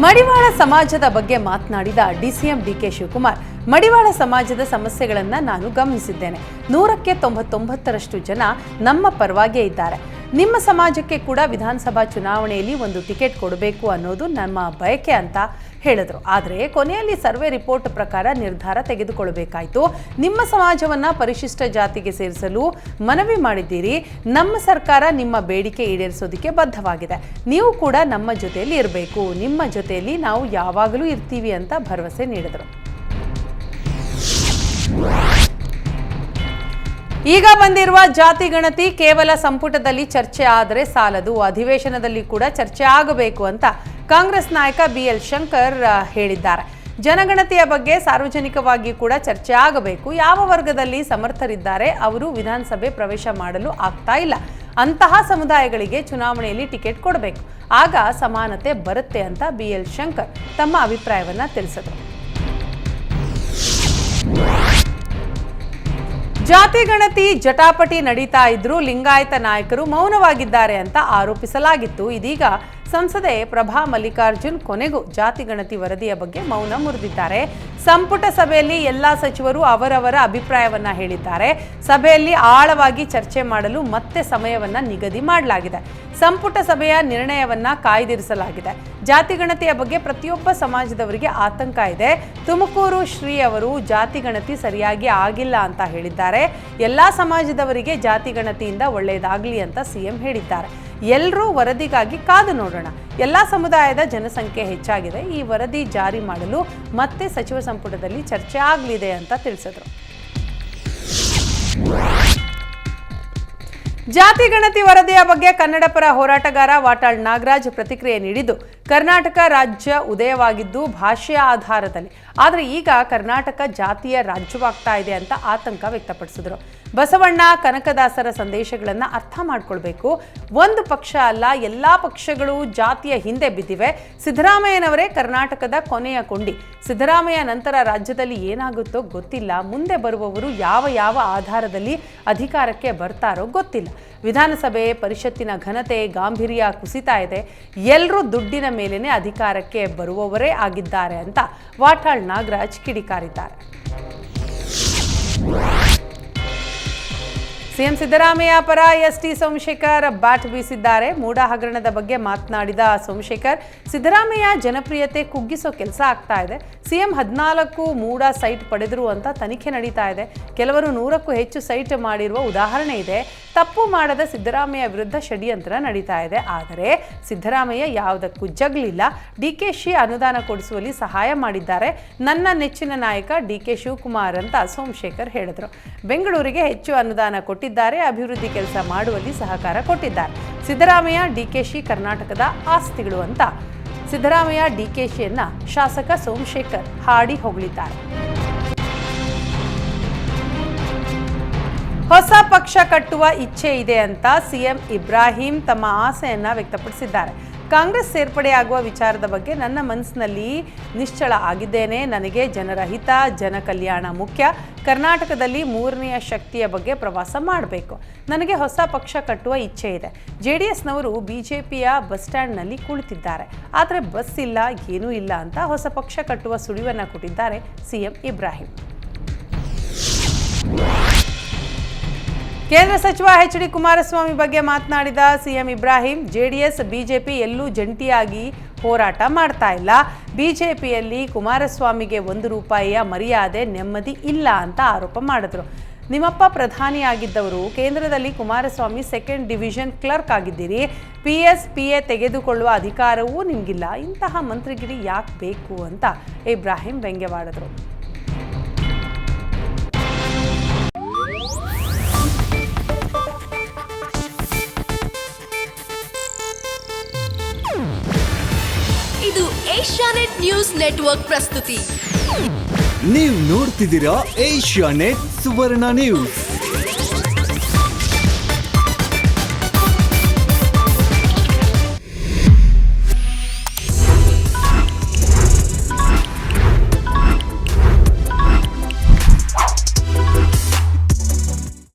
ಮಡಿವಾಳ ಸಮಾಜದ ಬಗ್ಗೆ ಮಾತನಾಡಿದ ಡಿಸಿಎಂ ಡಿಕೆ ಶಿವಕುಮಾರ್, ಮಡಿವಾಳ ಸಮಾಜದ ಸಮಸ್ಯೆಗಳನ್ನು ನಾನು ಗಮನಿಸಿದ್ದೇನೆ. 100ಕ್ಕೆ 99ರಷ್ಟು ಜನ ನಮ್ಮ ಪರವಾಗಿಯೇ ಇದ್ದಾರೆ. ನಿಮ್ಮ ಸಮಾಜಕ್ಕೆ ಕೂಡ ವಿಧಾನಸಭಾ ಚುನಾವಣೆಯಲ್ಲಿ ಒಂದು ಟಿಕೆಟ್ ಕೊಡಬೇಕು ಅನ್ನೋದು ನಮ್ಮ ಬಯಕೆ ಅಂತ ಹೇಳಿದ್ರು. ಆದರೆ ಕೊನೆಯಲ್ಲಿ ಸರ್ವೆ ರಿಪೋರ್ಟ್ ಪ್ರಕಾರ ನಿರ್ಧಾರ ತೆಗೆದುಕೊಳ್ಳಬೇಕಾಯಿತು. ನಿಮ್ಮ ಸಮಾಜವನ್ನು ಪರಿಶಿಷ್ಟ ಜಾತಿಗೆ ಸೇರಿಸಲು ಮನವಿ ಮಾಡಿದ್ದೀರಿ. ನಮ್ಮ ಸರ್ಕಾರ ನಿಮ್ಮ ಬೇಡಿಕೆ ಈಡೇರಿಸೋದಕ್ಕೆ ಬದ್ಧವಾಗಿದೆ. ನೀವು ಕೂಡ ನಮ್ಮ ಜೊತೆಯಲ್ಲಿ ಇರಬೇಕು. ನಿಮ್ಮ ಜೊತೆಯಲ್ಲಿ ನಾವು ಯಾವಾಗಲೂ ಇರ್ತೀವಿ ಅಂತ ಭರವಸೆ ನೀಡಿದರು. ಈಗ ಬಂದಿರುವ ಜಾತಿ ಗಣತಿ ಕೇವಲ ಸಂಪುಟದಲ್ಲಿ ಚರ್ಚೆ ಆದರೆ ಸಾಲದು, ಅಧಿವೇಶನದಲ್ಲಿ ಕೂಡ ಚರ್ಚೆ ಆಗಬೇಕು ಅಂತ ಕಾಂಗ್ರೆಸ್ ನಾಯಕ BL ಶಂಕರ್ ಹೇಳಿದ್ದಾರೆ. ಜನಗಣತಿಯ ಬಗ್ಗೆ ಸಾರ್ವಜನಿಕವಾಗಿ ಕೂಡ ಚರ್ಚೆ ಆಗಬೇಕು. ಯಾವ ವರ್ಗದಲ್ಲಿ ಸಮರ್ಥರಿದ್ದಾರೆ ಅವರು ವಿಧಾನಸಭೆ ಪ್ರವೇಶ ಮಾಡಲು ಆಗ್ತಾ ಇಲ್ಲ, ಅಂತಹ ಸಮುದಾಯಗಳಿಗೆ ಚುನಾವಣೆಯಲ್ಲಿ ಟಿಕೆಟ್ ಕೊಡಬೇಕು. ಆಗ ಸಮಾನತೆ ಬರುತ್ತೆ ಅಂತ BL ಶಂಕರ್ ತಮ್ಮ ಅಭಿಪ್ರಾಯವನ್ನ ತಿಳಿಸಿದರು. ಜಾತಿ ಗಣತಿ ಜಟಾಪಟಿ ನಡೀತಾ ಇದ್ರೂ ಲಿಂಗಾಯತ ನಾಯಕರು ಮೌನವಾಗಿದ್ದಾರೆ ಅಂತ ಆರೋಪಿಸಲಾಗಿತ್ತು. ಇದೀಗ ಸಂಸದೆ ಪ್ರಭಾ ಮಲ್ಲಿಕಾರ್ಜುನ್ ಕೊನೆಗೂ ಜಾತಿ ಗಣತಿ ವರದಿಯ ಬಗ್ಗೆ ಮೌನ ಮುರಿದಿದ್ದಾರೆ. ಸಂಪುಟ ಸಭೆಯಲ್ಲಿ ಎಲ್ಲ ಸಚಿವರು ಅವರವರ ಅಭಿಪ್ರಾಯವನ್ನ ಹೇಳಿದ್ದಾರೆ. ಸಭೆಯಲ್ಲಿ ಆಳವಾಗಿ ಚರ್ಚೆ ಮಾಡಲು ಮತ್ತೆ ಸಮಯವನ್ನ ನಿಗದಿ ಮಾಡಲಾಗಿದೆ. ಸಂಪುಟ ಸಭೆಯ ನಿರ್ಣಯವನ್ನ ಕಾಯ್ದಿರಿಸಲಾಗಿದೆ. ಜಾತಿ ಗಣತಿಯ ಬಗ್ಗೆ ಪ್ರತಿಯೊಬ್ಬ ಸಮಾಜದವರಿಗೆ ಆತಂಕ ಇದೆ. ತುಮಕೂರು ಶ್ರೀ ಅವರು ಜಾತಿ ಗಣತಿ ಸರಿಯಾಗಿ ಆಗಿಲ್ಲ ಅಂತ ಹೇಳಿದ್ದಾರೆ. ಎಲ್ಲಾ ಸಮಾಜದವರಿಗೆ ಜಾತಿ ಗಣತಿಯಿಂದ ಒಳ್ಳೆಯದಾಗಲಿ ಅಂತ ಸಿಎಂ ಹೇಳಿದ್ದಾರೆ. ಎಲ್ಲರೂ ವರದಿಗಾಗಿ ಕಾದು ನೋಡೋಣ. ಎಲ್ಲ ಸಮುದಾಯದ ಜನಸಂಖ್ಯೆ ಹೆಚ್ಚಾಗಿದೆ. ಈ ವರದಿ ಜಾರಿ ಮಾಡಲು ಮತ್ತೆ ಸಚಿವ ಸಂಪುಟದಲ್ಲಿ ಚರ್ಚೆ ಆಗಲಿದೆ ಅಂತ ತಿಳಿಸಿದರು. ಜಾತಿ ಗಣತಿ ವರದಿಯ ಬಗ್ಗೆ ಕನ್ನಡಪರ ಹೋರಾಟಗಾರ ವಾಟಾಳ್ ನಾಗರಾಜ್ ಪ್ರತಿಕ್ರಿಯೆ ನೀಡಿದ್ದು, ಕರ್ನಾಟಕ ರಾಜ್ಯ ಉದಯವಾಗಿದ್ದು ಭಾಷೆಯ ಆಧಾರದಲ್ಲಿ, ಆದರೆ ಈಗ ಕರ್ನಾಟಕ ಜಾತಿಯ ರಾಜ್ಯವಾಗ್ತಾ ಇದೆ ಅಂತ ಆತಂಕ ವ್ಯಕ್ತಪಡಿಸಿದರು. ಬಸವಣ್ಣ ಕನಕದಾಸರ ಸಂದೇಶಗಳನ್ನು ಅರ್ಥ ಮಾಡ್ಕೊಳ್ಬೇಕು. ಒಂದು ಪಕ್ಷ ಅಲ್ಲ, ಎಲ್ಲ ಪಕ್ಷಗಳು ಜಾತಿಯ ಹಿಂದೆ ಬಿದ್ದಿವೆ. ಸಿದ್ದರಾಮಯ್ಯನವರೇ ಕರ್ನಾಟಕದ ಕೊನೆಯ ಕೊಂಡಿ. ಸಿದ್ದರಾಮಯ್ಯ ನಂತರ ರಾಜ್ಯದಲ್ಲಿ ಏನಾಗುತ್ತೋ ಗೊತ್ತಿಲ್ಲ. ಮುಂದೆ ಬರುವವರು ಯಾವ ಆಧಾರದಲ್ಲಿ ಅಧಿಕಾರಕ್ಕೆ ಬರ್ತಾರೋ ಗೊತ್ತಿಲ್ಲ. ವಿಧಾನಸಭೆ ಪರಿಷತ್ತಿನ ಘನತೆ ಗಾಂಭೀರ್ಯ ಕುಸಿತಾ ಇದೆ. ಎಲ್ಲರೂ ದುಡ್ಡಿನ ಮೇಲೇನೆ ಅಧಿಕಾರಕ್ಕೆ ಬರುವವರೇ ಆಗಿದ್ದಾರೆ ಅಂತ ವಾಟಾಳ್ ನಾಗರಾಜ್ ಕಿಡಿಕಾರಿದ್ದಾರೆ. ಸಿಎಂ ಸಿದ್ದರಾಮಯ್ಯ ಪರ ST ಸೋಮಶೇಖರ್ ಬ್ಯಾಟ್ ಬೀಸಿದ್ದಾರೆ. ಮೂಡ ಹಗರಣದ ಬಗ್ಗೆ ಮಾತನಾಡಿದ ಸೋಮಶೇಖರ್, ಸಿದ್ದರಾಮಯ್ಯ ಜನಪ್ರಿಯತೆ ಕುಗ್ಗಿಸೋ ಕೆಲಸ ಆಗ್ತಾ ಇದೆ. ಸಿಎಂ 14 ಮೂಡ ಸೈಟ್ ಪಡೆದರು ಅಂತ ತನಿಖೆ ನಡೀತಾ ಇದೆ. ಕೆಲವರು 100ಕ್ಕೂ ಹೆಚ್ಚು ಸೈಟ್ ಮಾಡಿರುವ ಉದಾಹರಣೆ ಇದೆ. ತಪ್ಪು ಮಾಡದ ಸಿದ್ದರಾಮಯ್ಯ ವಿರುದ್ಧ ಷಡ್ಯಂತ್ರ ನಡೀತಾ ಇದೆ. ಆದರೆ ಸಿದ್ದರಾಮಯ್ಯ ಯಾವುದಕ್ಕೂ ಜಗ್ಲಿಲ್ಲ. DKಶಿ ಅನುದಾನ ಕೊಡಿಸುವಲ್ಲಿ ಸಹಾಯ ಮಾಡಿದ್ದಾರೆ. ನನ್ನ ನೆಚ್ಚಿನ ನಾಯಕ DK ಶಿವಕುಮಾರ್ ಅಂತ ಸೋಮಶೇಖರ್ ಹೇಳಿದರು. ಬೆಂಗಳೂರಿಗೆ ಹೆಚ್ಚು ಅನುದಾನ ಕೊಟ್ಟಿದ್ದಾರೆ. ಅಭಿವೃದ್ಧಿ ಕೆಲಸ ಮಾಡುವಲ್ಲಿ ಸಹಕಾರ ಕೊಟ್ಟಿದ್ದಾರೆ. ಸಿದ್ದರಾಮಯ್ಯ DKಶಿ ಕರ್ನಾಟಕದ ಆಸ್ತಿಗಳು ಅಂತ ಸಿದ್ದರಾಮಯ್ಯ DKಶಿಯನ್ನ ಶಾಸಕ ಸೋಮಶೇಖರ್ ಹಾಡಿ ಹೊಗಳಿದ್ದಾರೆ. ಹೊಸ ಪಕ್ಷ ಕಟ್ಟುವ ಇಚ್ಛೆ ಇದೆ ಅಂತ ಸಿಎಂ ಇಬ್ರಾಹಿಂ ತಮ್ಮ ಆಸೆಯನ್ನ ವ್ಯಕ್ತಪಡಿಸಿದ್ದಾರೆ. ಕಾಂಗ್ರೆಸ್ ಸೇರ್ಪಡೆಯಾಗುವ ವಿಚಾರದ ಬಗ್ಗೆ ನನ್ನ ಮನಸ್ಸಿನಲ್ಲಿ ನಿಶ್ಚಳ ಆಗಿದ್ದೇನೆ. ನನಗೆ ಜನರ ಹಿತ, ಜನ ಕಲ್ಯಾಣ ಮುಖ್ಯ. ಕರ್ನಾಟಕದಲ್ಲಿ 3ನೇ ಶಕ್ತಿಯ ಬಗ್ಗೆ ಪ್ರವಾಸ ಮಾಡಬೇಕು. ನನಗೆ ಹೊಸ ಪಕ್ಷ ಕಟ್ಟುವ ಇಚ್ಛೆ ಇದೆ. JDSನವರು BJಪಿಯ ಬಸ್ ಸ್ಟ್ಯಾಂಡ್ನಲ್ಲಿ ಕುಳಿತಿದ್ದಾರೆ. ಆದರೆ ಬಸ್ ಇಲ್ಲ, ಏನೂ ಇಲ್ಲ ಅಂತ ಹೊಸ ಪಕ್ಷ ಕಟ್ಟುವ ಸುಳಿವನ್ನು ಕೊಟ್ಟಿದ್ದಾರೆ ಸಿಎಂ ಇಬ್ರಾಹಿಂ. ಕೇಂದ್ರ ಸಚಿವ HD ಕುಮಾರಸ್ವಾಮಿ ಬಗ್ಗೆ ಮಾತನಾಡಿದ ಸಿಎಂ ಇಬ್ರಾಹಿಂ, JDS BJP ಎಲ್ಲೂ ಜಂಟಿಯಾಗಿ ಹೋರಾಟ ಮಾಡ್ತಾ ಇಲ್ಲ. BJಪಿಯಲ್ಲಿ ಕುಮಾರಸ್ವಾಮಿಗೆ ₹1 ಮರ್ಯಾದೆ ನೆಮ್ಮದಿ ಇಲ್ಲ ಅಂತ ಆರೋಪ ಮಾಡಿದ್ರು. ನಿಮ್ಮಪ್ಪ ಪ್ರಧಾನಿಯಾಗಿದ್ದವರು, ಕೇಂದ್ರದಲ್ಲಿ ಕುಮಾರಸ್ವಾಮಿ 2nd ಡಿವಿಷನ್ ಕ್ಲರ್ಕ್ ಆಗಿದ್ದೀರಿ. PS PA ತೆಗೆದುಕೊಳ್ಳುವ ಅಧಿಕಾರವೂ ನಿಮಗಿಲ್ಲ. ಇಂತಹ ಮಂತ್ರಿಗಿರಿ ಯಾಕೆ ಬೇಕು ಅಂತ ಇಬ್ರಾಹಿಂ ವ್ಯಂಗ್ಯವಾಡಿದ್ರು. ಇದು ಏಷ್ಯಾನೆಟ್ ನ್ಯೂಸ್ ನೆಟ್ವರ್ಕ್ ಪ್ರಸ್ತುತಿ. ನೀವು ನೋಡ್ತಿದ್ದೀರಾ ಏಷ್ಯಾನೆಟ್ ಸುವರ್ಣ ನ್ಯೂಸ್.